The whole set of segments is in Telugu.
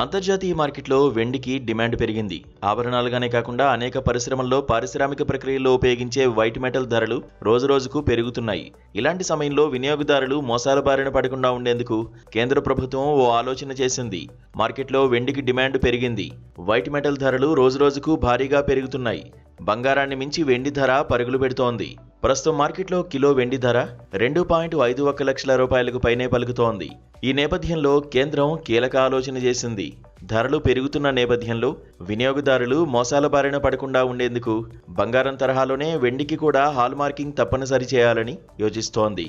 అంతర్జాతీయ మార్కెట్లో వెండికి డిమాండ్ పెరిగింది. ఆభరణాలుగానే కాకుండా అనేక పరిశ్రమల్లో పారిశ్రామిక ప్రక్రియల్లో ఉపయోగించే వైట్ మెటల్ ధరలు రోజురోజుకు పెరుగుతున్నాయి. ఇలాంటి సమయంలో వినియోగదారులు మోసాల బారిన పడకుండా ఉండేందుకు కేంద్ర ప్రభుత్వం ఓ ఆలోచన చేసింది. మార్కెట్లో వెండికి డిమాండ్ పెరిగింది. వైట్ మెటల్ ధరలు రోజురోజుకు భారీగా పెరుగుతున్నాయి. బంగారాన్ని మించి వెండి ధర పరుగులు పెడుతోంది. ప్రస్తుతం మార్కెట్లో కిలో వెండి ధర 2.51 లక్షల రూపాయలకు పైనే పలుకుతోంది. ఈ నేపథ్యంలో కేంద్రం కీలక ఆలోచన చేసింది. ధరలు పెరుగుతున్న నేపథ్యంలో వినియోగదారులు మోసాల బారిన పడకుండా ఉండేందుకు బంగారం తరహాలోనే వెండికి కూడా హాల్ మార్కింగ్ తప్పనిసరి చేయాలని యోచిస్తోంది.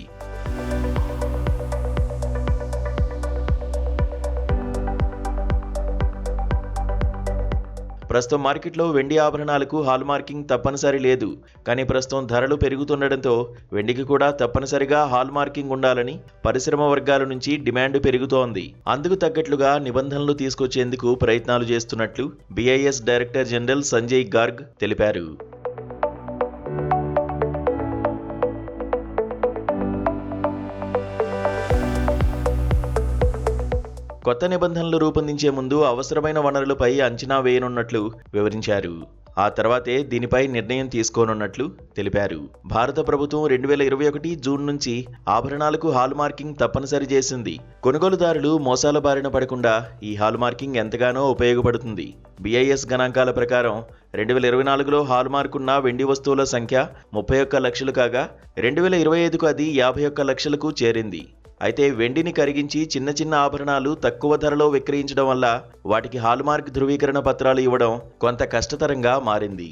ప్రస్తుతం మార్కెట్లో వెండి ఆభరణాలకు హాల్ మార్కింగ్ తప్పనిసరి లేదు. కానీ ప్రస్తుతం ధరలు పెరుగుతుండటంతో వెండికి కూడా తప్పనిసరిగా హాల్ మార్కింగ్ ఉండాలని పరిశ్రమ వర్గాల నుంచి డిమాండ్ పెరుగుతోంది. అందుకు తగ్గట్లుగా నిబంధనలు తీసుకొచ్చేందుకు ప్రయత్నాలు చేస్తున్నట్లు BIS director general Sanjay Garg తెలిపారు. కొత్త నిబంధనలు రూపొందించే ముందు అవసరమైన వనరులపై అంచనా వేయనున్నట్లు వివరించారు. ఆ తర్వాతే దీనిపై నిర్ణయం తీసుకోనున్నట్లు తెలిపారు. భారత ప్రభుత్వం 2021 జూన్ నుంచి ఆభరణాలకు హాల్ మార్కింగ్ తప్పనిసరి చేసింది. కొనుగోలుదారులు మోసాల బారిన పడకుండా ఈ హాల్ మార్కింగ్ ఎంతగానో ఉపయోగపడుతుంది. BIS గణాంకాల ప్రకారం 2024లో హాల్ మార్క్ ఉన్న వెండి వస్తువుల సంఖ్య 31 లక్షలు కాగా 2025కు అది 51 లక్షలకు చేరింది. అయితే వెండిని కరిగించి చిన్న చిన్న ఆభరణాలు తక్కువ ధరలో విక్రయించడం వల్ల వాటికి హాల్ మార్క్ ధృవీకరణ పత్రాలు ఇవ్వడం కొంత కష్టతరంగా మారింది.